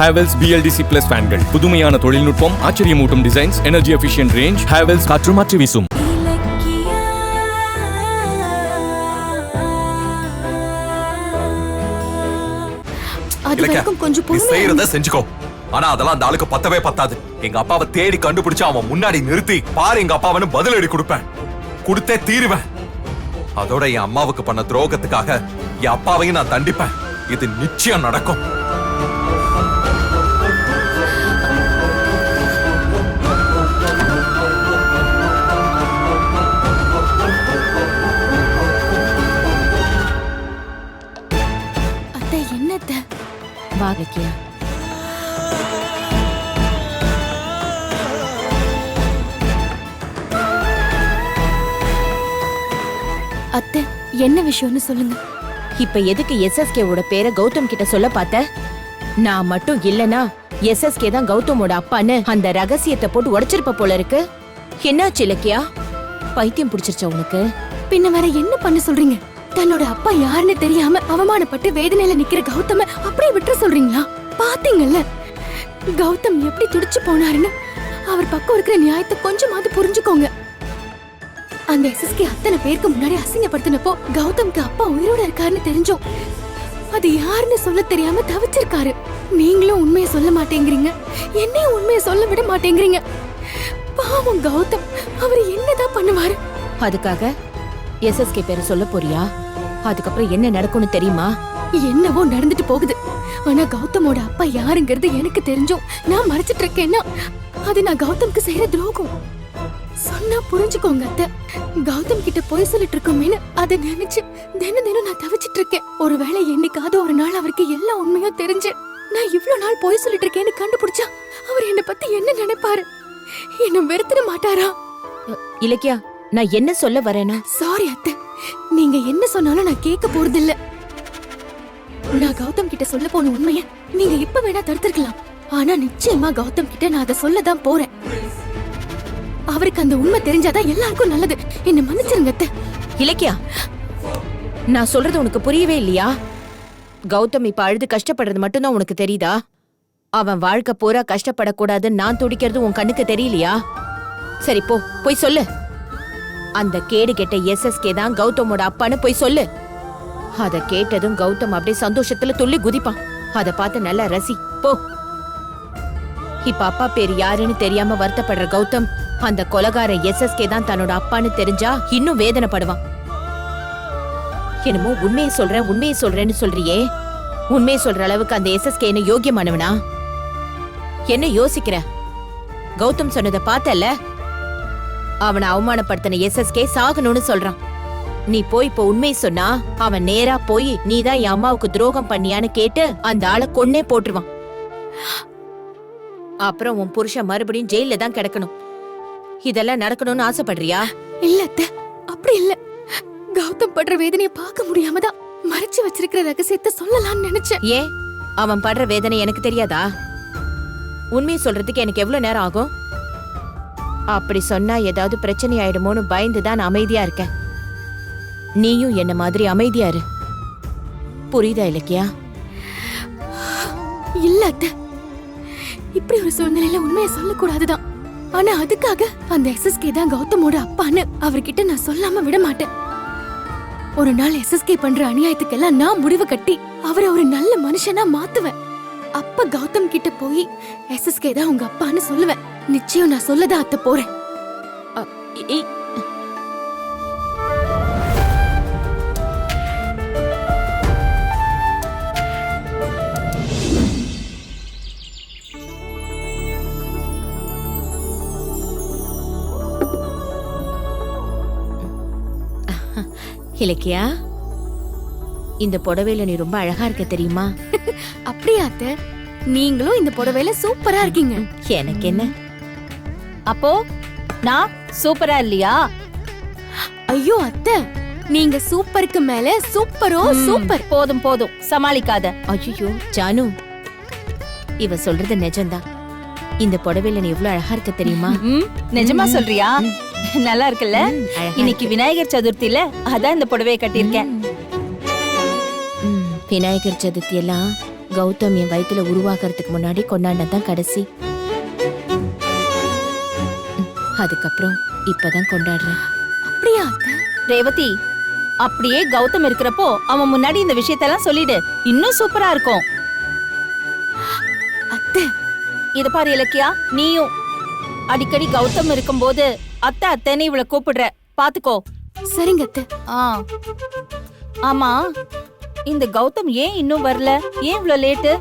Havells BLDC Plus ஃபேன்கள் புதுமையான தொழில்நுட்பம், ஆச்சரியமூட்டும் designs, energy efficient range. Havells காற்று மாற்றி வீசும். செய்யறத செஞ்சுக்கோ. ஆனா அதெல்லாம் அந்த ஆளுக்கு பத்தவே பத்தாது. எங்க அப்பாவை தேடி கண்டுபிடிச்சு அவன் முன்னாடி நிறுத்தி பாரு எங்க அப்பாவனு பதிலடி கொடுப்பேன். கொடுத்தே தீருவேன். அதோட என் அம்மாவுக்கு பண்ண துரோகத்துக்காக என் அப்பாவையும் நான் தண்டிப்பேன். இது நிச்சயம் நடக்கும். வாகிக்கியா அத்தை, என்ன விஷயம்னு சொல்லுங்க. இப்ப எதுக்கு எஸ்எஸ்கே ஓட பேரை கௌதம் கிட்ட சொல்ல பார்த்த? நான் மட்டும் இல்லனா எஸ்எஸ்கே தான் கௌதமோட அப்பான்னு அந்த ரகசியத்தை போட்டு உடைச்சிருப்ப போல இருக்கு. என்னாச்சு இலக்கியா? பைத்தியம் பிடிச்சிருச்சா உனக்கு? பின்ன வேற என்ன பண்ண சொல்றீங்க? தன்னோட அப்பா யாருன்னு தெரியாம அவமானப்பட்டு வேதனையில நிக்கிற கௌதம அப்படியே விட்டுற சொல்றீங்களா? பாத்தீங்கல்ல கௌதம் எப்படி துடிச்சு போனாருன்னு. அவர் பக்கம் இருக்கிற நியாயத்தை கொஞ்சமாவது புரிஞ்சுக்கோங்க. அந்த எஸ்எஸ்கே அத்தனை பேருக்கு முன்னாடி அசிங்கப்படுத்தினப்போ கௌதம்க்கு அப்பா உயிரோட இருக்காருன்னு தெரிஞ்சோம். அது யாருன்னு சொல்ல தெரியாம தவிச்சிருக்காரு. நீங்களும் உண்மையை சொல்ல மாட்டேங்கிறீங்க, என்னையும் உண்மையை சொல்ல விட மாட்டேங்கிறீங்க. பாவம் கௌதம், அவர் என்னதான் பண்ணுவாரு? அதுக்காக எஸ்எஸ்கே பேரை சொல்ல போறியா? அதுக்கப்புறம் என்ன நடக்கும்னு தெரியுமா? என்னவோ நடந்துட்டு போகுது. ஆனா கௌதமோட அப்பா யாருங்கிறது எனக்கு தெரிஞ்சோம் நான் மறைச்சிட்டு இருக்கேன்னா அது நான் கௌதம்க்கு செய்யற துரோகம். சொன்னா புரிஞ்சுக்கோங்க அத்தை. கௌதம் கிட்ட போய் சொல்லிட்டு இருக்கோமேனு அதை நினைச்சு தினம் தினம் நான் தவிச்சிட்டு இருக்கேன். ஒருவேளை என்னைக்காவது ஒரு நாள் அவருக்கு எல்லா உண்மையும் தெரிஞ்சு நான் இவ்வளவு நாள் போய் சொல்லிட்டு இருக்கேன்னு கண்டுபிடிச்சா அவர் என்னை பத்தி என்ன நினைப்பாரு? என்ன வெறுத்துட மாட்டாரா? இலக்கியா, நான் என்ன சொல்ல வரேனா? சாரி அத்தை, நீங்க என்ன சொன்னாலும் நான் கேட்க போறது இல்ல. நான் கௌதம் கிட்ட சொல்ல போன உண்மைய நீங்க இப்ப வேணா தடுத்திருக்கலாம். ஆனா நிச்சயமா கௌதம் கிட்ட நான் அதை சொல்லதான் போறேன். அவருக்கு அந்த உண்மை தெரிஞ்சாதான் எல்லாருக்கும் நல்லது. என்ன மன்னிச்சிருங்க அத்தை. இலக்கியா, நான் சொல்றது உனக்கு புரியவே இல்லையா? கௌதம் இப்ப அழுது கஷ்டப்படுறது மட்டும்தான் உனக்கு தெரியுதா? அவன் வாழ்க்கை பூரா கஷ்டப்படக்கூடாதுன்னு நான் துடிக்கிறது உன் கண்ணுக்கு தெரியலையா? சரி போ, போய் சொல்லு. அந்த கேடு கெட்ட எஸ்எஸ்கே தான் கௌதமோட அப்பான்னு போய் சொல்லு. அத கேட்டதும் கௌதம் அப்படியே சந்தோஷத்துல துள்ளி குதிப்பான். அத பார்த்து நல்லா ரசி போ. இப்ப அப்பா பேர் யாருன்னு தெரியாம வருத்தப்படுற கௌதம் அந்த கொலகார எஸ்எஸ்கே தான் தன்னோட அப்பான்னு தெரிஞ்சா இன்னும் வேதனைப்படுவான். என்னமோ உண்மையை சொல்றேன்னு சொல்றியே, உண்மையை சொல்ற அளவுக்கு அந்த எஸ்எஸ்கே என்ன யோகியமானவனா? என்ன யோசிக்கிற? கௌதம் சொன்னதை பார்த்தல, அவனை அவமானப்படுத்தின எஸ்எஸ்கே சாகணும்னு சொல்றான். நீ போய் இப்போ உண்மை சொன்னா அவன் நேரா போய் நீதான் என் அம்மாவுக்கு துரோகம் பண்ணியான்னு கேட்டு அந்த ஆளை கொன்னே போட்டுருவான். அப்புறம் உன் புருஷன் மறுபடியும் ஜெயில தான் கிடக்கணும். இதெல்லாம் நடக்கணும்னு ஆசைப்படுறியா? இல்ல அத்தை, அப்படி இல்ல. கௌதம் படுற வேதனையை பார்க்க முடியாம தான் மறைச்சு வச்சிருக்கிற ரகசியத்தை சொல்லலாம்னு நினைச்சேன். ஏன் அவன் படுற வேதனை எனக்கு தெரியாதா? உண்மையை சொல்றதுக்கு எனக்கு எவ்வளவு நேரம் ஆகும்? அப்படி சொன்னா ஏதாவது பிரச்சனை ஆயிடுமோன்னு பயந்துதான் நான் அமைதியா இருக்கேன். நீயும் என்ன மாதிரி அமைதியா இரு. புரியுதா இலக்கியா? இல்ல அத்தை, இப்படி ஒரு சூழ்நிலையில உண்மையை சொல்லக்கூடாதுதான். ஆனா அதுக்காக அந்த எஸ்எஸ்கே தான் கௌதமோட அப்பான்னு அவர்கிட்ட நான் சொல்லாம விட மாட்டேன். ஒரு நாள் எஸ்எஸ்கே பண்ற அநியாயத்துக்கெல்லாம் நான் முடிவு கட்டி அவரை ஒரு நல்ல மனுஷனா மாத்துவேன். அப்ப கௌதம் கிட்ட போய் எஸ்எஸ்கே தான் உங்க அப்பான்னு சொல்லுவேன். நிச்சயம் நான் சொல்லதான் அத்தை போறேன். இலக்கியா, இந்த புடவையில நீ ரொம்ப அழகா இருக்க தெரியுமா? அப்படியா அத்தை? நீங்களும் இந்த புடவையில சூப்பரா இருக்கீங்க. எனக்கு என்ன? அப்போ நான் சூப்பரா இல்லையா? ஐயோ அத்தை, நீங்க சூப்பருக்கு மேல சூப்பரோ சூப்பர். போதும் போதும், சமாளிக்காத. ஐயோ ஜானு, இவ சொல்றது நிஜம்தான். இந்த புடவையில நீ எவ்வளவு அழகா இருக்க தெரியுமா? நிஜமா சொல்றியா? நல்லா இருக்குல்ல? இன்னைக்கு விநாயகர் சதுர்த்தியில அதான் இந்த புடவையை கட்டியிருக்கேன். விநாயகர் சதுர்த்தி எல்லாம் கௌதம் என் வயித்துல உருவாக்குறதுக்கு முன்னாடி கொண்டாடினதான் கடைசி. அதுக்கப்புறம் இப்பதான் கொண்டாடுறேன். அப்படியா அத்தை? ரேவதி, அப்படியே கௌதம் இருக்கிறப்போ அவன் முன்னாடி இந்த விஷயத்தெல்லாம் சொல்லிடு, இன்னும் சூப்பரா இருக்கும். அத்தை, இத பாரு இலக்கியா, நீயும் அடிக்கடி கௌதம் இருக்கும்போது அத்தை அத்தைன்னு இவளை கூப்பிடுற, பாத்துக்கோ. சரிங்க அத்தை. ஆ ஆமா, இந்த கௌதம் ஏன் இன்னும் வரல? ஏன் இவ்ளோ லேட்டு?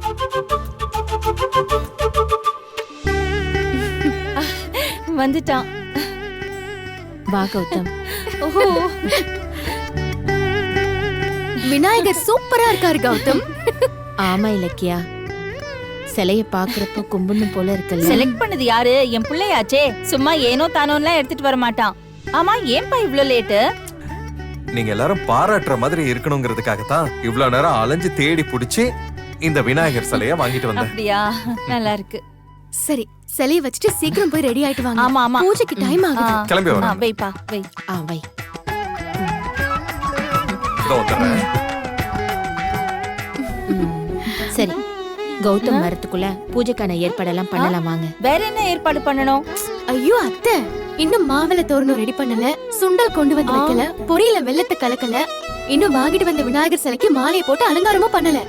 வந்துட்டான். வா கௌதம். ஓஹோ, விநாயகர் சூப்பரா இருக்காரு கௌதம். ஆமா இலக்கியா, சிலைய பாக்குறப்ப கும்பிடணும் போல இருக்குல்ல. செலக்ட் பண்ணது யாரு? என் பிள்ளையாச்சே, சும்மா ஏனோ தானோலாம் எடுத்துட்டு வர மாட்டான். ஆமா, ஏன்பா இவ்ளோ லேட்டு? நீங்க எல்லாரும் பாராட்டுற மாதிரி இருக்கணுங்கிறதுக்காகத்தான் இவ்வளவு நேரம் அலைஞ்சு தேடி புடிச்சு இந்த விநாயகர் சிலைய வாங்கிட்டு வந்தேன். அப்படியா? நல்லா இருக்கு. சரி, சிலைய வச்சுட்டு சீக்கிரம் போய் ரெடி ஆயிட்டு வாங்க. ஆமா ஆமா, பூஜைக்கு டைம் ஆகுது. கிளம்பி வரேன். வைப்பா வை. வை. இதோ வந்துடுறேன். சரி, கௌதம் வரத்துக்குள்ள பூஜைக்கான ஏற்பாடெல்லாம் பண்ணலாம் வாங்க. வேற என்ன ஏற்பாடு பண்ணணும்? ஐயோ அத்தை, இன்னும் மாவிளை தோரணம் ரெடி பண்ணல, சுண்டல் கொண்டு வந்து வைக்கல, பொரியல வெள்ளத்தை கலக்கல, இன்னும் வாங்கிட்டு வந்த விநாயகர் சிலைக்கு மாலையை போட்டு அலங்காரமும் பண்ணல,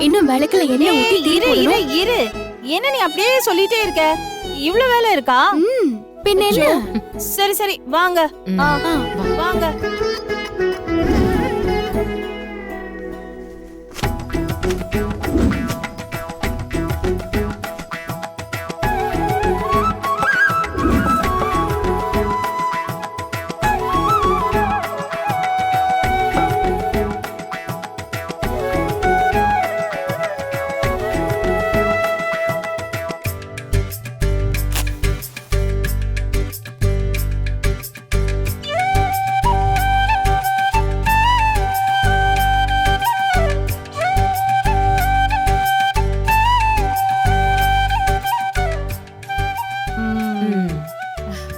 இன்னும் விளக்குல எண்ணெய் ஊத்தி தீ இரு இரு போடணும். இரு, என்ன நீ அப்படியே சொல்லிட்டே இருக்க? இவ்ளோ வேலை இருக்கா? பின்ன என்ன? சரி சரி, வாங்க. ஆ, வாங்க.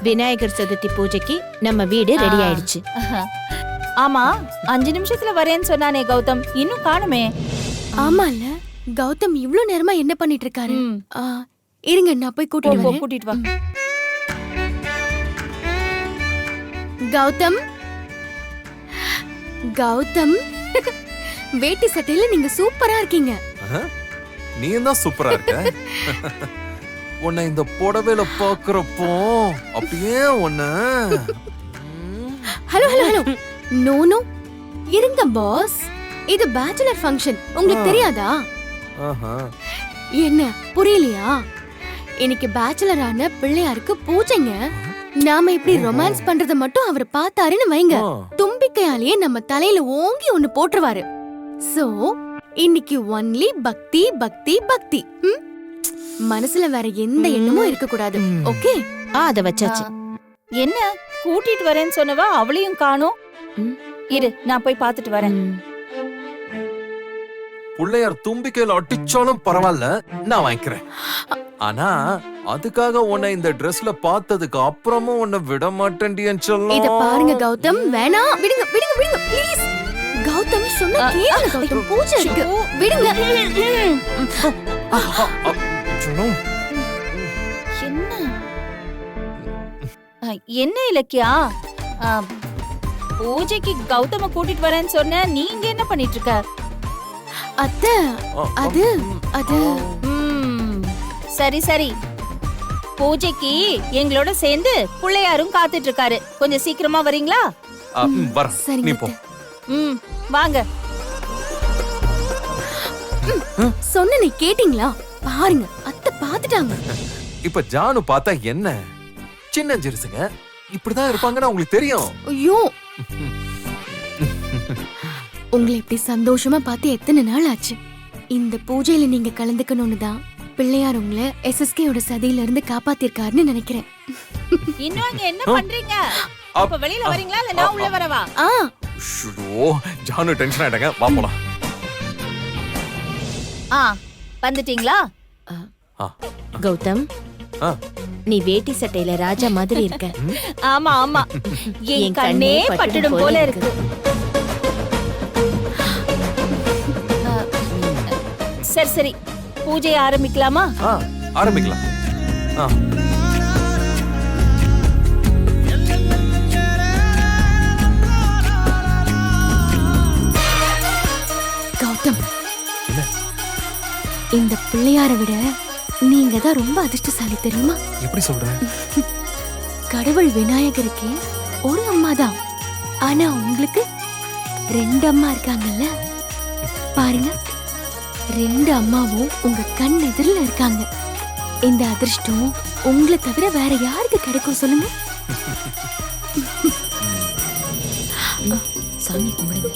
விநாயகர் சதுர்த்தி பூஜைக்கு நம்ம வீடு ரெடி ஆயிடுச்சு. ஆமா, 5 நிமிஷத்துல வரேன்னு சொன்னானே கௌதம், இன்னும் காணுமே. ஆமால, கௌதம் இவ்ளோ நேரமா என்ன பண்ணிட்டு இருக்காரு? இருங்க, நான் போய் கூட்டிட்டு வரேன். கூட்டிட்டு வா. கௌதம், கௌதம், வேட்டி சட்டையில நீங்க சூப்பரா இருக்கீங்க. நீ தான் சூப்பரா இருக்க. உன்னை இந்த புடவையில பாக்குறப்போ அப்படியே உன்னை. Hello hello hello, no no, இருங்க பாஸ், இது பேச்சுலர் ஃபங்க்ஷன், உங்களுக்கு தெரியாதா? என்ன புரியலையா? இன்னைக்கு பேச்சுலர் ஆன பிள்ளையாருக்கு பூஜைங்க. நாம இப்படி ரொமான்ஸ் பண்றத மட்டும் அவர் பார்த்தாருன்னு வைங்க, தும்பிக்கையாலேயே நம்ம தலையில ஓங்கி ஒண்ணு போட்டுருவாரு. சோ இன்னைக்கு ஒன்லி பக்தி பக்தி பக்தி. மனசுல வேற எந்த எண்ணமும் இருக்க கூடாது. ஓகே? அத வச்சாச்சு. என்ன கூட்டிட்டு வரேன்னு சொன்னவா அவளையும் காணோம். இரு, நான் போய் பாத்துட்டு வரேன். பிள்ளையார் தும்பிக்கையில அடிச்சாலும் பரவாயில்ல, நான் வாங்கிக்கிறேன். ஆனா அதுக்காக உன்னை இந்த ட்ரெஸ்ல பார்த்ததுக்கு அப்புறமும் உன்னை விட மாட்டேன்டின்னு சொல்ல. இத பாருங்க கௌதம், வேணாம், விடுங்க விடுங்க விடுங்க ப்ளீஸ். கௌதம் சொன்னா கேளுங்க கௌதம், பூஜை இருக்கு, விடுங்க. என்ன இலக்கியா, பூஜைக்கு கௌதம கூட்டிட்டு வரேன்னு சொன்ன, நீங்க என்ன பண்ணிட்டு இருக்க? அத்தை, அது அது சரி சரி, பூஜைக்கு எங்களோட சேர்ந்து பிள்ளையாரும் காத்துட்டு இருக்காரு, கொஞ்சம் சீக்கிரமா வரீங்களா? நீ போ. வாங்க. சொன்ன நீ கேட்டீங்களா? பாருங்க, அத்தை பாத்துட்டாங்க. இப்ப ஜானு பார்த்தா என்ன, சின்ன ஜெருசுங்க இப்படிதான் இருப்பாங்கன்னு உங்களுக்கு தெரியும். ஐயோ, உங்களை இப்படி சந்தோஷமா பார்த்து எத்தனை நாள் ஆச்சு. இந்த பூஜையில நீங்க கலந்துக்கணும்னு தான் பிள்ளையார் உங்களை SSKயோட சதியில இருந்து காப்பாத்திருக்காருன்னு நினைக்கிறேன். இன்னும் அங்க என்ன பண்றீங்க? அப்ப வெளியில வரீங்களா இல்ல நான் உள்ள வரவா? ஜானு டென்ஷன் ஆயிட்டாங்க, வா போலாம். வந்துட்டீங்களா? கௌதம், நீ வேட்டி சட்டையில ராஜா மாதிரி இருக்க. ஆமா ஆமா, என் கண்ணே பட்டுடும் போல இருக்கு. சரி சரி, பூஜையை ஆரம்பிக்கலாமா? ஆரம்பிக்கலாம். கௌதம், இந்த பிள்ளையாரை விட நீங்க தான் ரொம்ப அதிர்ஷ்டசாலி தெரியுமா? எப்படி சொல்ற? கடவுள் விநாயகருக்கு ஒரு அம்மா தான், ஆனா உங்களுக்கு 2 அம்மா இருக்காங்கல்ல. பாருங்க, 2 அம்மாவும் உங்க கண் எதிரில இருக்காங்க. இந்த அதிர்ஷ்டம் உங்களை தவிர வேற யாருக்கு கிடைக்கும் சொல்லுங்க? சாமி கும்பிடுங்க.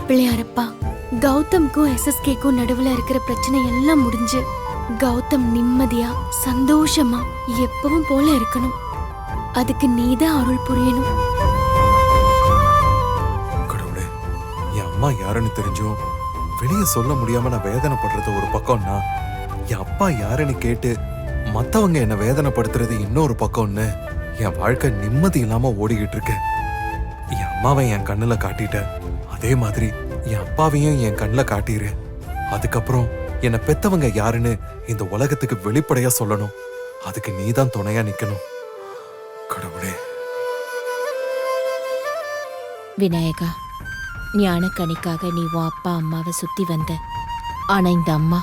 பிள்ளையாரப்பா, கௌதம்க்கும் SSKக்கும் நடுவுல இருக்கிற பிரச்சனை எல்லாம் முடிஞ்சு கௌதம் நிம்மதியா சந்தோஷமா எப்பவும் போல இருக்கணும். அதுக்கு நீதான் அருள் புரியணும். கடவுளே, என் அம்மா யாருன்னு தெரிஞ்சும் வெளியே சொல்ல முடியாம நான் வேதனைப்படுறது ஒரு பக்கம்னா, என் அப்பா யாருன்னு கேட்டு மத்தவங்க என்ன வேதனைப்படுத்துறது இன்னொரு பக்கம்னு என் வாழ்க்கை நிம்மதி இல்லாம ஓடிக்கிட்டு இருக்கு. என் அம்மாவை என் கண்ணுல காட்டிட்ட, அதே மாதிரி என் அப்பாவையும் என் கண்ணுல காட்டிரு. அதுக்கப்புறம் என்னை பெத்தவங்க யாருன்னு இந்த உலகத்துக்கு வெளிப்படையா சொல்லணும். அதுக்கு நீதான் துணையா நிக்கணும் கடவுளே. விநாயகா, ஞானக்கனிக்காக நீ உன் அப்பா அம்மாவை சுத்தி வந்த. ஆனா இந்த அம்மா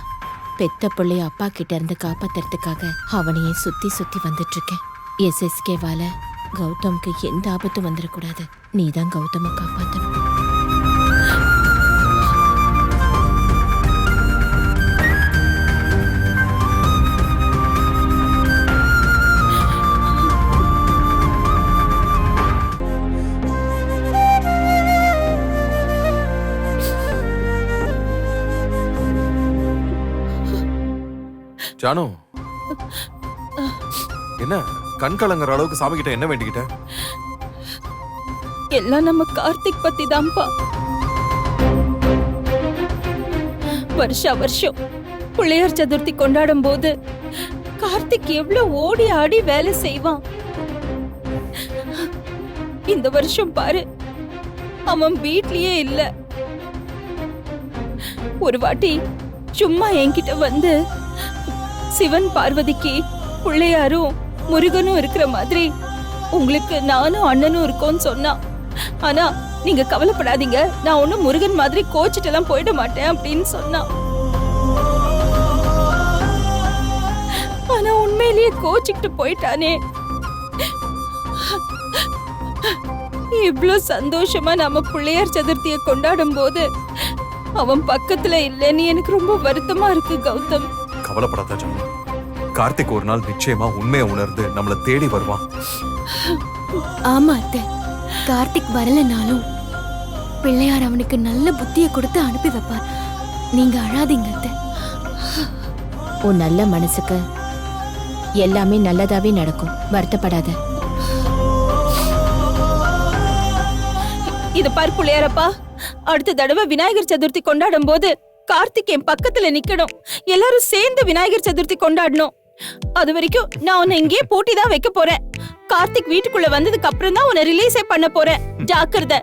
பெத்த பிள்ளைய அப்பா கிட்ட இருந்து காப்பாத்துறதுக்காக அவனையே சுத்தி சுத்தி வந்துட்டு இருக்கேன். SSKவால கௌதம்க்கு எந்த ஆபத்தும் வந்துடக்கூடாது. நீதான் கௌதம காப்பாத்தணும். ஜானு, என்ன கண் கலங்குற அளவுக்கு சாமி கிட்ட என்ன வேண்டிக்கிட்ட? எல்லாம் நம்ம கார்த்திக் பத்தி தான்ப்பா. வருஷா வருஷம் பிள்ளையார் சதுர்த்தி கொண்டாடும் போது கார்த்திக் எவ்வளவு ஓடி ஆடி வேலை செய்வான். இந்த வருஷம் பாரு, அவன் வீட்லயே இல்ல. ஒரு வாட்டி சும்மா என்கிட்ட வந்து சிவன் பார்வதிக்கு பிள்ளையாரும் முருகனும் இருக்கிற மாதிரி உங்களுக்கு நானும் அண்ணனும் இருக்கோன்னு சொன்னான். ஆனா நீங்க கவலைப்படாதீங்க, நான் ஒன்னும் முருகன் மாதிரி கோச்சிட்டு எல்லாம் போயிட மாட்டேன் அப்படின்னு சொன்னான். ஆனா உண்மையிலேயே கோச்சிக்கிட்டு போயிட்டானே. இவ்ளோ சந்தோஷமா நம்ம பிள்ளையார் சதுர்த்தியை கொண்டாடும் போது அவன் பக்கத்துல இல்லைன்னு எனக்கு ரொம்ப வருத்தமா இருக்கு கௌதம். கவலைப்படாத ஜானு, கார்த்திக் ஒரு நாள் நிச்சயமா உண்மையை உணர்ந்து நம்மள தேடி வருவான். ஆமா அத்தை, கார்த்திக் வரலனாலும் பிள்ளையார் அவனுக்கு நல்ல புத்தியை கொடுத்து அனுப்பி வைப்பார். நீங்க அழாதீங்க அத்தை. உன் நல்ல மனசுக்கு எல்லாமே நல்லதாவே நடக்கும். வருத்தப்படாத. இது பார் பிள்ளையாரப்பா, அடுத்த தடவை விநாயகர் சதுர்த்தி கொண்டாடும் போது கார்த்திக் என் பக்கத்துல நிக்கணும். எல்லாரும் சேர்ந்து விநாயகர் சதுர்த்தி கொண்டாடணும். அது வரைக்கும் நான் உன்னை இங்கே போட்டி தான் வைக்க போறேன். கார்த்திக் வீட்டுக்குள்ள வந்ததுக்கு அப்புறம் தான் உன்னை ரிலீஸே பண்ண போறேன். ஜாக்கிரதை.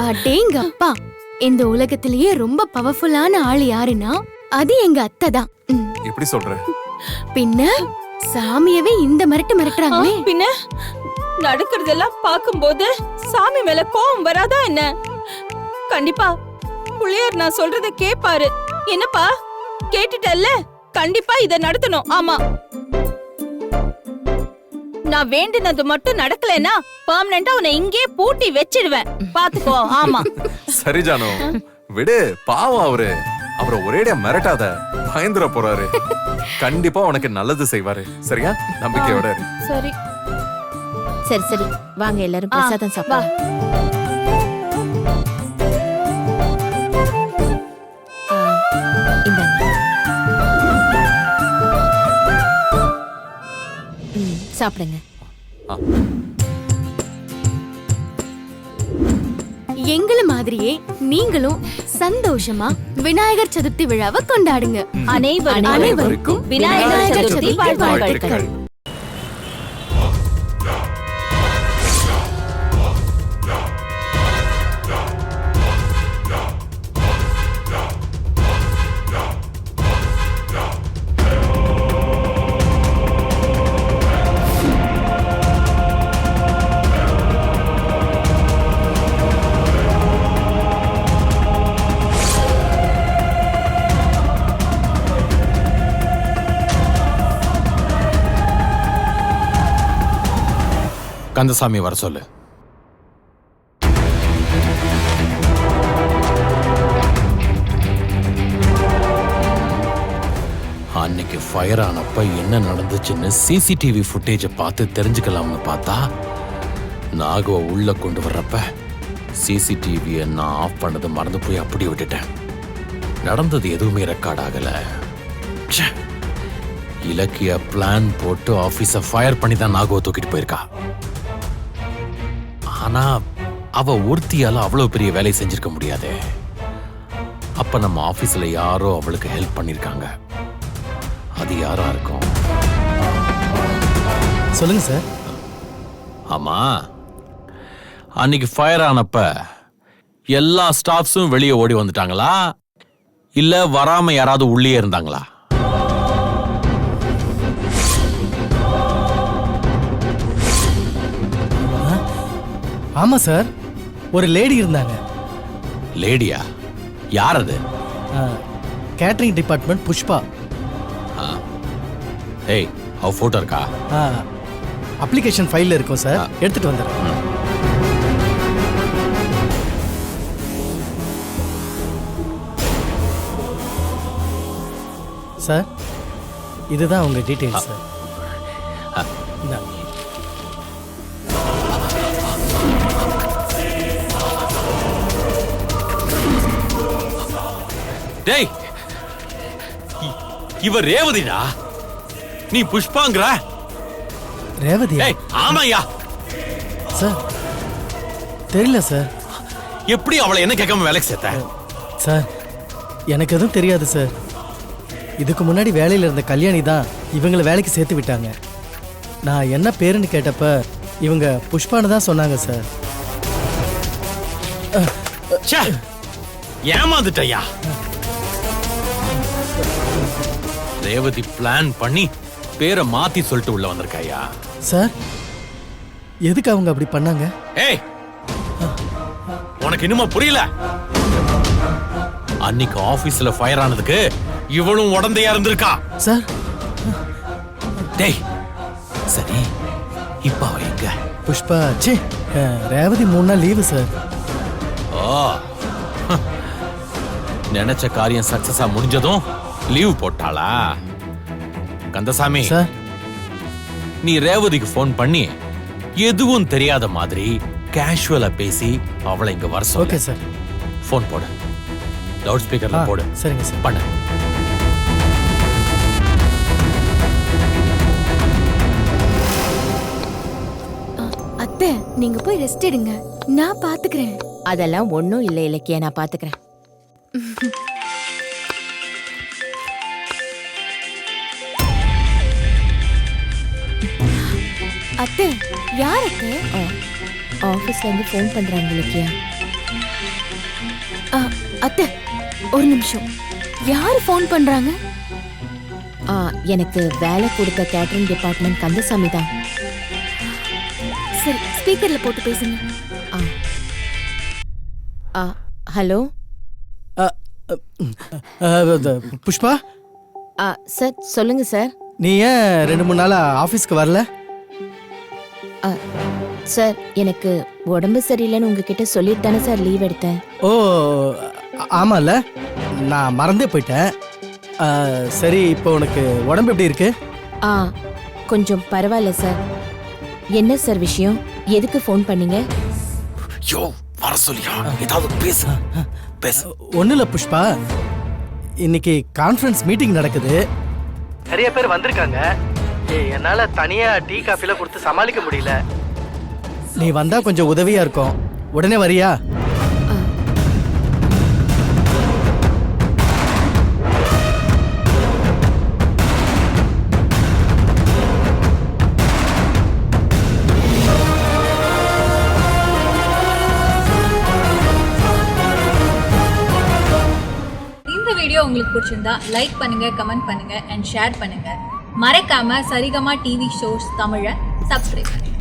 அடேங்க அப்பா, இந்த உலகத்திலேயே ரொம்ப பவர்ஃபுல்லான ஆள் யாருன்னா அது எங்க அத்தை தான். எப்படி சொல்ற? பின்ன சாமியவே இந்த மிரட்டுறாங்களே. பின்ன நடக்கிறதெல்லாம் பார்க்கும்போது சாமி மேல கோவம் வராதா என்ன? கண்டிப்பா புள்ளியார் நான் சொல்றத கேப்பாரு. என்னப்பா கேட்டுட்டல்ல? கண்டிப்பா இத நடத்தணும். ஆமா, நான் வேண்டினது மட்டும் நடக்கலனா பெர்மனன்ட்டா உன்னை இங்கே பூட்டி வச்சிடுவேன். பாத்துக்கோ. ஆமா சரி ஜானு, விடு. பாவம் அவரை ஒரேடியா மிரட்டாத, பயந்துர போறாரு. கண்டிப்பா உனக்கு நல்லது செய்வாரு. சரியா? நம்பிக்கையோட இரு. சரி சரி சரி, வாங்க எல்லாரும் பிரசாதம் சாப்பிடலாம். இந்தாங்க. சாப்பிடுங்க. எங்கள மாதிரியே நீங்களும் சந்தோஷமா விநாயகர் சதுர்த்தி விழாவை கொண்டாடுங்க. அனைவருக்கும் விநாயகர் சதுர்த்தி வாழ்த்துக்கள். கந்தசாமி வர சொல்லு. அன்னைக்கு ஃபயர் ஆனப்ப என்ன நடந்துச்சுன்னு சிசிடிவி ஃபுட்டேஜை பார்த்து தெரிஞ்சுக்கலாம்னு பார்த்தா நாகுவ உள்ள கொண்டு வர்றப்ப சிசிடிவியை நான் ஆஃப் பண்ணது மறந்து போய் அப்படி விட்டுட்டேன். நடந்தது எதுவுமே ரெக்கார்ட் ஆகல. ச்சே. இலக்கிய பிளான் போட்டு ஆபீஸ ஃபயர் பண்ணி தான் நாகுவ தூக்கிட்டு போயிருக்கா. ஆனா அவ ஒருத்தியால அவ்வளவு பெரிய வேலை செஞ்சிருக்க முடியாது. அப்ப நம்ம ஆபீஸ்ல யாரோ அவளுக்கு ஹெல்ப் பண்ணிருக்காங்க. அது யாரா இருக்கும்? சொல்லுங்க சார். ஆமா, அன்னைக்கு ஃபயர் ஆனப்ப எல்லா ஸ்டாஃப்ஸும் வெளியே ஓடி வந்துட்டாங்களா இல்ல வராம யாராவது உள்ளே இருந்தாங்களா? ஆமா சார், ஒரு லேடி இருந்தாங்க. லேடியா? யார் அது? Catering department Pushpa. ஏய், அவ போட்டோ இருக்கா? அப்ளிகேஷன் ஃபைல்ல இருக்கும் சார், எடுத்துட்டு வந்துடுறேன். சார், இதுதான் உங்க டீடைல்ஸ் சார். இந்தாங்க. டேய், இவ ரேவதிடா. நீ புஷ்பாங்கற? ரேவதி? ஏய், ஆமாயா. சார், தெரியல சார். எப்படி அவளை என்ன கேட்காம வேலைக்கு சேர்த்த? சார், எனக்கு எதுவும் தெரியாது சார். இதுக்கு முன்னாடி வேலையில இருந்த கல்யாணி தான் இவங்களை வேலைக்கு சேர்த்து விட்டாங்க. நான் என்ன பேருன்னு கேட்டப்ப இவங்க புஷ்பான்னு தான் சொன்னாங்க சார். ச்சே, ஏமாந்துட்டயா. ரேவதி பிளான் பண்ணி பேரை மாத்தி சொல்லிட்டு உள்ள வந்திருக்காயா? சார், எதுக்கு அவங்க அப்படி பண்ணாங்க? ஏய், உனக்கு இன்னுமா புரியல? அன்னைக்கு ஆபீஸ்ல ஃபயர் ஆனதுக்கு இவளும் உடந்தையா இருந்திருக்கா. சார், டேய், சரி, இப்ப அவ எங்க? புஷ்பா ச்சே, ரேவதி 3 நாள் லீவு சார். ஓ, நினைச்ச காரியம் சக்சஸா முடிஞ்சதும் லீவ் போட்டாளா? கந்தசாமி சார், நீ ரேவதிக்கு போன் பண்ணி எதுவும் தெரியாத மாதிரி கேஷுவலா பேசி அவளை இங்க வர சொல்லு. Okay sir. போன் போடு, லவுட் ஸ்பீக்கர்ல போடு. சரிங்க சார். பண்ணு. அத்தை, நீங்க போய் ரெஸ்ட் எடுங்க, நான் பாத்துக்கிறேன். அதெல்லாம் ஒண்ணும் இல்ல இலக்கியா, நான் பாத்துக்கிறேன். அத்தை, யார் அத்தை? ஆபீஸ்ல இருந்து ஃபோன் பண்றாங்க இலக்கியா. அத்தை, ஒரு நிமிஷம். யாரு ஃபோன் பண்றாங்க? எனக்கு வேலை கொடுத்த கேட்டரிங் டிபார்ட்மெண்ட் கந்தசாமி தான். சரி, ஸ்பீக்கர்ல போட்டு பேசுங்க. ஹலோ. புஷ்பா, சார் சொல்லுங்க சார். நீ ஏன் 2-3 நாளா ஆபீஸ்க்கு வரல? சார், எனக்கு உடம்பு சரியில்லைன்னு உங்ககிட்ட சொல்லிட்டு தானே சார் லீவ் எடுத்தேன். ஓ, ஆமால, நான் மறந்தே போயிட்டேன். சரி, இப்போ உனக்கு உடம்பு எப்படி இருக்கு? கொஞ்சம் பரவாயில்ல சார். என்ன சார் விஷயம்? எதுக்கு ஃபோன் பண்ணீங்க? யோ, வர சொல்லியா, ஏதாவது பேசு. ஒன்னும் இல்ல புஷ்பா, இன்னைக்கு கான்ஃபரன்ஸ் மீட்டிங் நடக்குது. நிறைய பேர் வந்திருக்காங்க. என்னால தனியா டீ காஃபில கொடுத்து சமாளிக்க முடியல. நீ வந்தா கொஞ்சம் உதவியா இருக்கும். உடனே வரியா? இந்த வீடியோ உங்களுக்கு பிடிச்சிருந்தா லைக் பண்ணுங்க, கமெண்ட் பண்ணுங்க அண்ட் ஷேர் பண்ணுங்க. மறக்காம சரிகமா டிவி ஷோஸ் தமிழை சப்ஸ்கிரைப் பண்ணுங்க.